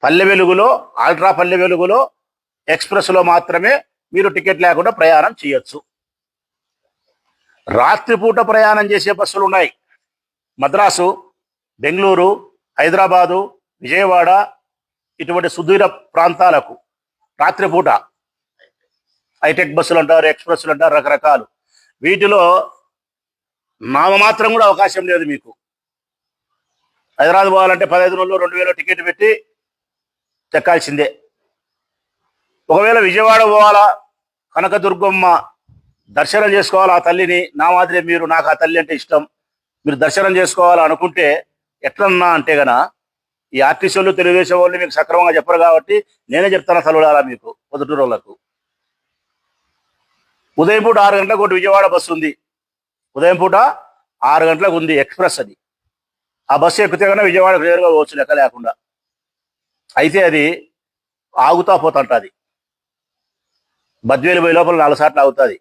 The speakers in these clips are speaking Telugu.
పల్లె వెలుగులో, అల్ట్రా పల్లె వెలుగులో, ఎక్స్ప్రెస్లో మాత్రమే మీరు టికెట్ లేకుండా ప్రయాణం చేయొచ్చు. రాత్రిపూట ప్రయాణం చేసే బస్సులు ఉన్నాయి. మద్రాసు, బెంగళూరు, హైదరాబాదు, విజయవాడ ఇటువంటి సుదూర ప్రాంతాలకు రాత్రిపూట హైటెక్ బస్సులు అంటారు, ఎక్స్ప్రెస్లు అంటారు, రకరకాలు. వీటిలో నామమాత్రం కూడా అవకాశం లేదు మీకు. హైదరాబాద్ పోవాలంటే 15 రోజులు 2000 టికెట్ పెట్టి చెక్కాల్సిందే. ఒకవేళ విజయవాడ పోవాలా, కనకదుర్గమ్మ దర్శనం చేసుకోవాలా ఆ తల్లిని, నా మాదిరి మీరు, నాకు ఆ తల్లి అంటే ఇష్టం, మీరు దర్శనం చేసుకోవాలా అనుకుంటే ఎట్లన్నా అంటే గన ఈ ఆర్టీసీ వాళ్ళు, తెలుగుదేశం వాళ్ళు మీకు సక్రమంగా చెప్పరు కాబట్టి నేనే చెప్తాను తలుడాలా మీకు. పొద్దుటూరు వాళ్ళకు ఉదయం పూట 6 గంటలకు ఒకటి విజయవాడ బస్సు ఉంది. ఉదయం పూట 6 గంటలకు ఉంది, ఎక్స్ప్రెస్ అది. ఆ బస్సు ఎక్కితే కన్నా విజయవాడ క్లియర్గా పోవచ్చు లెక్క లేకుండా. అయితే అది ఆగుతా పోతుంటుంది. బద్వేలు పోయే లోపల 4 సార్లు ఆగుతుంది.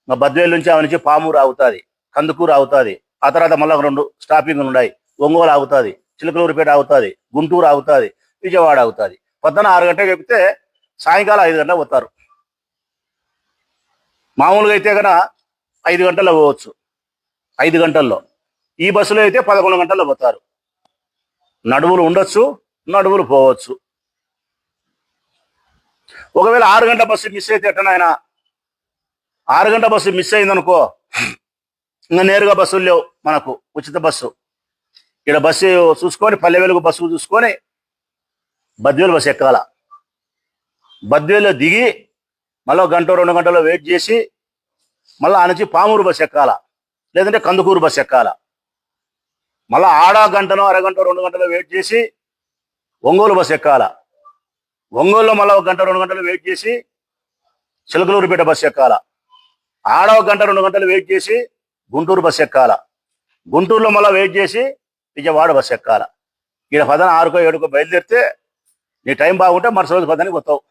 బద్వేలు నుంచి ఆమె నుంచి పామూరు ఆగుతుంది, కందుకూరు ఆగుతుంది. ఆ తర్వాత మళ్ళీ 2 స్టాపింగ్లు ఉన్నాయి. ఒంగోలు ఆగుతుంది, చిలకలూరుపేట ఆగుతుంది, గుంటూరు ఆగుతుంది, విజయవాడ ఆగుతుంది. పొద్దున్న 6 గంటలకు ఎక్కితే సాయంకాలం 5 గంటలకు పోతారు. మామూలుగా అయితే కన్నా 5 గంటల్లో పోవచ్చు, 5 గంటల్లో. ఈ బస్సులో అయితే 11 గంటల్లో పోతారు. నడువులు ఉండొచ్చు, నడువులు పోవచ్చు. ఒకవేళ 6 గంటల బస్సు మిస్ అయితే ఎట్టనైనా, 6 గంటల బస్సు మిస్ అయిందనుకో, ఇంకా నేరుగా బస్సులు లేవు మనకు, ఉచిత బస్సు. ఇక్కడ బస్సు చూసుకొని, పల్లె వెలుగు బస్సు చూసుకొని బద్వేలు బస్సు ఎక్కాల. బద్వేలో దిగి మళ్ళీ 1 గంట 2 గంటలో వెయిట్ చేసి మళ్ళీ ఆ నుంచి పామూరు బస్సు ఎక్కాల, లేదంటే కందుకూరు బస్సు ఎక్కాల. మళ్ళీ ఆడ గంటనో, అరగంట 2 గంటలో వెయిట్ చేసి ఒంగోలు బస్సు ఎక్కాల. ఒంగోలులో మళ్ళీ 1 గంట 2 గంటలు వెయిట్ చేసి చిలకలూరుపేట బస్సు ఎక్కాల. ఆడ 1 గంట 2 గంటలు వెయిట్ చేసి గుంటూరు బస్సు ఎక్కాల. గుంటూరులో మళ్ళీ వెయిట్ చేసి విజయవాడ బస్సు ఎక్కాల. ఇక్కడ 6కో 7కో బయలుదేరితే నీ టైం బాగుంటే మరుసటి రోజు 10కి పోతావు.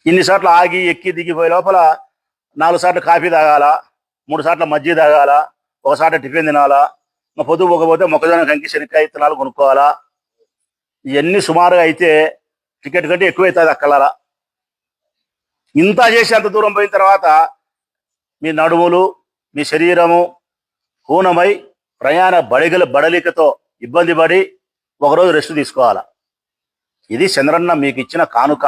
ఇన్నిసార్లు ఆగి ఎక్కి దిగిపోయే లోపల 4 సార్లు కాఫీ తాగాల, 3 సార్లు మజ్జిగ తాగాల, 1 సార్లు టిఫిన్ తినాలా, పొద్దు పోకపోతే మొక్కజొన్న కంకి శనక్కాయ విత్తనాలు కొనుక్కోవాలా. ఇవన్నీ సుమారుగా అయితే టికెట్ కంటే ఎక్కువైతుంది అక్కలాల. ఇంత చేసి అంత దూరం పోయిన తర్వాత మీ నడుములు, మీ శరీరము హూనమై ప్రయాణ బడలికతో ఇబ్బంది పడి ఒకరోజు రెస్ట్ తీసుకోవాలా. ఇది చంద్రన్న మీకు ఇచ్చిన కానుక.